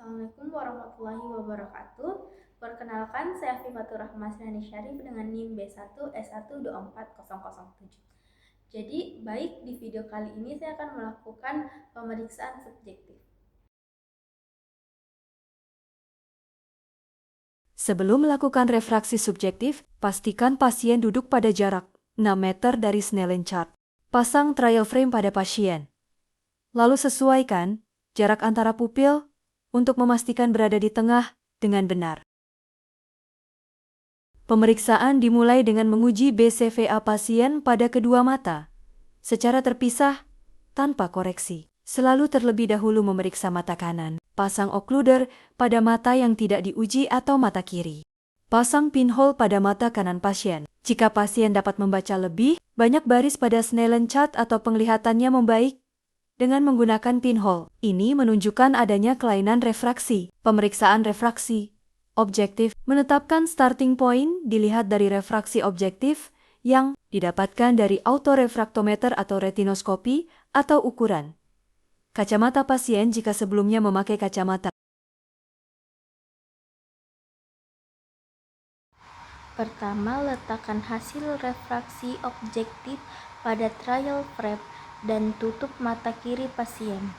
Assalamualaikum warahmatullahi wabarakatuh. Perkenalkan, saya Fifatur Rahma Syarif dengan NIM B1S1240007. Jadi, baik, di video kali ini saya akan melakukan pemeriksaan subjektif. Sebelum melakukan refraksi subjektif, pastikan pasien duduk pada jarak 6 meter dari Snellen chart. Pasang trial frame pada pasien. Lalu sesuaikan jarak antara pupil untuk memastikan berada di tengah dengan benar. Pemeriksaan dimulai dengan menguji BCVA pasien pada kedua mata, secara terpisah, tanpa koreksi. Selalu terlebih dahulu memeriksa mata kanan. Pasang occluder pada mata yang tidak diuji atau mata kiri. Pasang pinhole pada mata kanan pasien. Jika pasien dapat membaca lebih banyak baris pada Snellen chart atau penglihatannya membaik dengan menggunakan pinhole, ini menunjukkan adanya kelainan refraksi. Pemeriksaan refraksi objektif menetapkan starting point dilihat dari refraksi objektif yang didapatkan dari autorefraktometer atau retinoskopi atau ukuran kacamata pasien jika sebelumnya memakai kacamata. Pertama, letakkan hasil refraksi objektif pada trial frame dan tutup mata kiri pasien.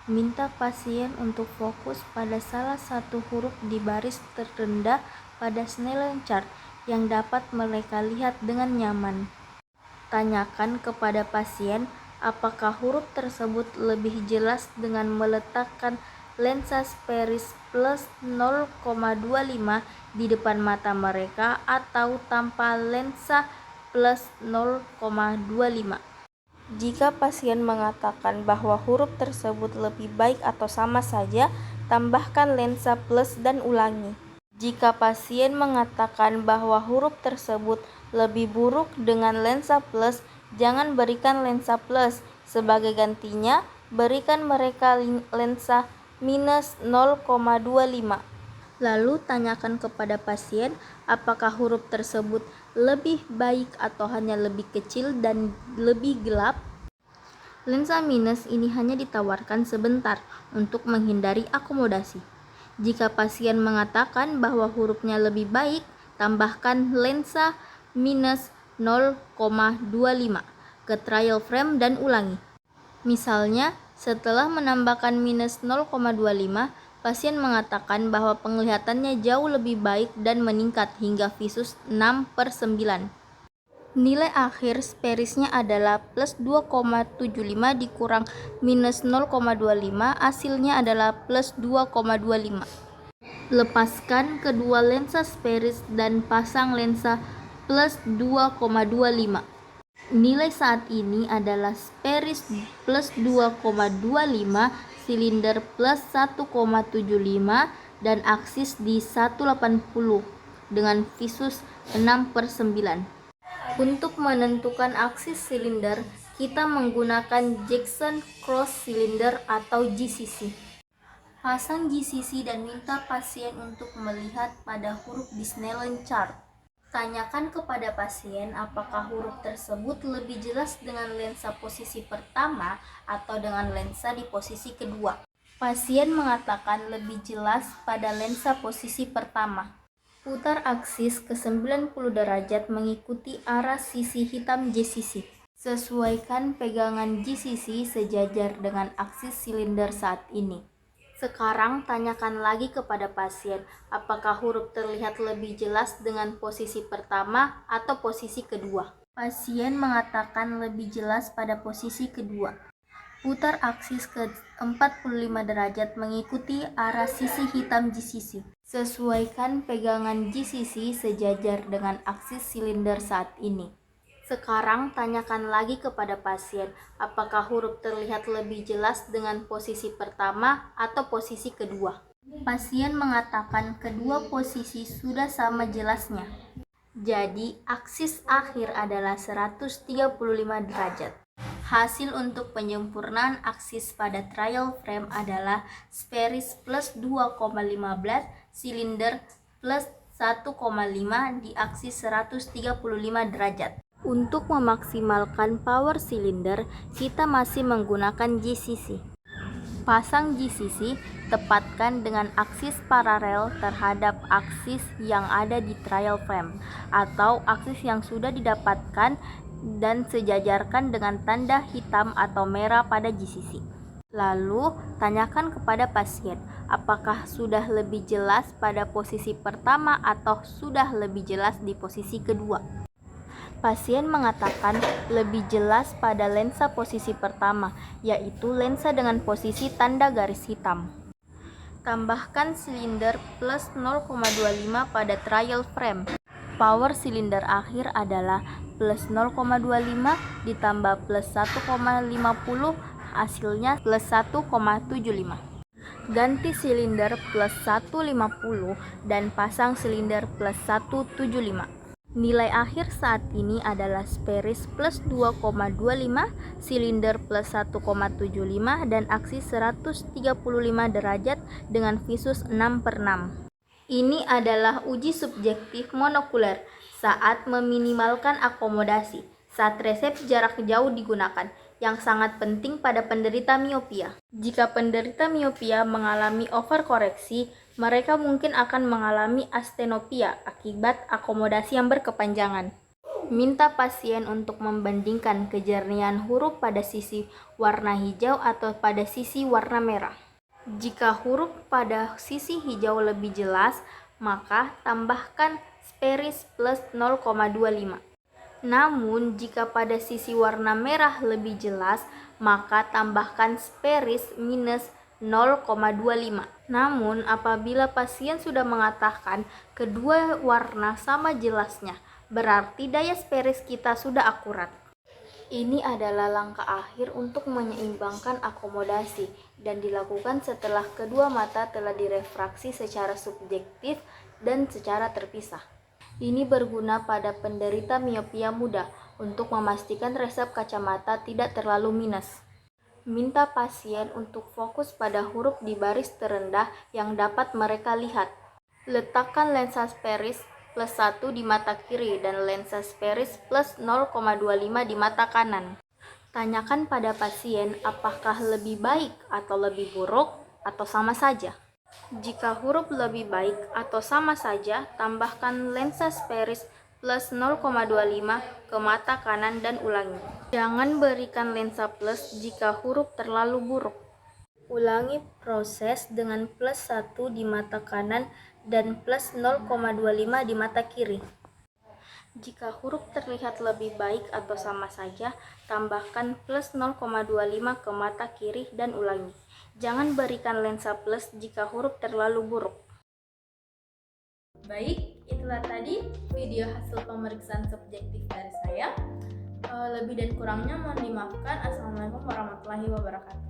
Minta pasien untuk fokus pada salah satu huruf di baris terendah pada Snellen chart yang dapat mereka lihat dengan nyaman. Tanyakan kepada pasien apakah huruf tersebut lebih jelas dengan meletakkan lensa Sperris plus 0,25 di depan mata mereka atau tanpa lensa plus 0,25. Jika pasien mengatakan bahwa huruf tersebut lebih baik atau sama saja, tambahkan lensa plus dan ulangi. Jika pasien mengatakan bahwa huruf tersebut lebih buruk dengan lensa plus, jangan berikan lensa plus. Sebagai gantinya, berikan mereka lensa minus 0,25. Lalu tanyakan kepada pasien apakah huruf tersebut lebih baik atau hanya lebih kecil dan lebih gelap. Lensa minus ini hanya ditawarkan sebentar untuk menghindari akomodasi. Jika pasien mengatakan bahwa hurufnya lebih baik, tambahkan lensa minus 0,25 ke trial frame dan ulangi. Misalnya, setelah menambahkan minus 0,25, pasien mengatakan bahwa penglihatannya jauh lebih baik dan meningkat hingga visus 6/9. Nilai akhir Sperrisnya adalah plus 2,75 dikurang minus 0,25, hasilnya adalah plus 2,25. Lepaskan kedua lensa Sperris dan pasang lensa plus 2,25. Nilai saat ini adalah Sperris plus 2,25, silinder plus 1,75, dan aksis di 180 dengan visus 6/9. Untuk menentukan aksis silinder, kita menggunakan Jackson Cross Cylinder atau GCC. Pasang GCC dan minta pasien untuk melihat pada huruf di Snellen chart. Tanyakan kepada pasien apakah huruf tersebut lebih jelas dengan lensa posisi pertama atau dengan lensa di posisi kedua. Pasien mengatakan lebih jelas pada lensa posisi pertama. Putar aksis ke 90 derajat mengikuti arah sisi hitam GCC. Sesuaikan pegangan GCC sejajar dengan aksis silinder saat ini. Sekarang tanyakan lagi kepada pasien apakah huruf terlihat lebih jelas dengan posisi pertama atau posisi kedua. Pasien mengatakan lebih jelas pada posisi kedua. Putar aksis ke 45 derajat mengikuti arah sisi hitam GCC. Sesuaikan pegangan GCC sejajar dengan aksis silinder saat ini. Sekarang tanyakan lagi kepada pasien apakah huruf terlihat lebih jelas dengan posisi pertama atau posisi kedua. Pasien mengatakan kedua posisi sudah sama jelasnya. Jadi aksis akhir adalah 135 derajat. Hasil untuk penyempurnaan aksis pada trial frame adalah Sperris plus 2,15, silinder plus 1,5 di aksis 135 derajat. Untuk memaksimalkan power silinder, kita masih menggunakan GCC. Pasang GCC, tepatkan dengan aksis paralel terhadap aksis yang ada di trial frame atau aksis yang sudah didapatkan dan sejajarkan dengan tanda hitam atau merah pada GCC. Lalu, tanyakan kepada pasien, apakah sudah lebih jelas pada posisi pertama atau sudah lebih jelas di posisi kedua. Pasien mengatakan lebih jelas pada lensa posisi pertama, yaitu lensa dengan posisi tanda garis hitam. Tambahkan silinder plus 0,25 pada trial frame. Power silinder akhir adalah plus 0,25 ditambah plus 1,50, hasilnya plus 1,75. Ganti silinder plus 150 dan pasang silinder plus 175. Nilai akhir saat ini adalah Sperris plus 2,25, silinder plus 1,75 dan aksis 135 derajat dengan visus 6/6. Ini adalah uji subjektif monokuler saat meminimalkan akomodasi saat resep jarak jauh digunakan, yang sangat penting pada penderita miopia. Jika penderita miopia mengalami overkoreksi, mereka mungkin akan mengalami astenopia akibat akomodasi yang berkepanjangan. Minta pasien untuk membandingkan kejernihan huruf pada sisi warna hijau atau pada sisi warna merah. Jika huruf pada sisi hijau lebih jelas, maka tambahkan Sperris plus 0,25. Namun, jika pada sisi warna merah lebih jelas, maka tambahkan Sperris minus 0,25. Namun, apabila pasien sudah mengatakan kedua warna sama jelasnya, berarti daya Sperris kita sudah akurat. Ini adalah langkah akhir untuk menyeimbangkan akomodasi dan dilakukan setelah kedua mata telah direfraksi secara subjektif dan secara terpisah. Ini berguna pada penderita miopia muda untuk memastikan resep kacamata tidak terlalu minus. Minta pasien untuk fokus pada huruf di baris terendah yang dapat mereka lihat. Letakkan lensa Sperris plus 1 di mata kiri dan lensa Sperris plus 0,25 di mata kanan. Tanyakan pada pasien apakah lebih baik atau lebih buruk atau sama saja. Jika huruf lebih baik atau sama saja, tambahkan lensa Sperris plus 0,25 ke mata kanan dan ulangi. Jangan berikan lensa plus jika huruf terlalu buruk. Ulangi proses dengan plus 1 di mata kanan dan plus 0,25 di mata kiri. Jika huruf terlihat lebih baik atau sama saja, tambahkan plus 0,25 ke mata kiri dan ulangi. Jangan berikan lensa plus jika huruf terlalu buruk. Baik, itulah tadi video hasil pemeriksaan subjektif dari saya. Lebih dan kurangnya mohon dimaafkan. Assalamualaikum warahmatullahi wabarakatuh.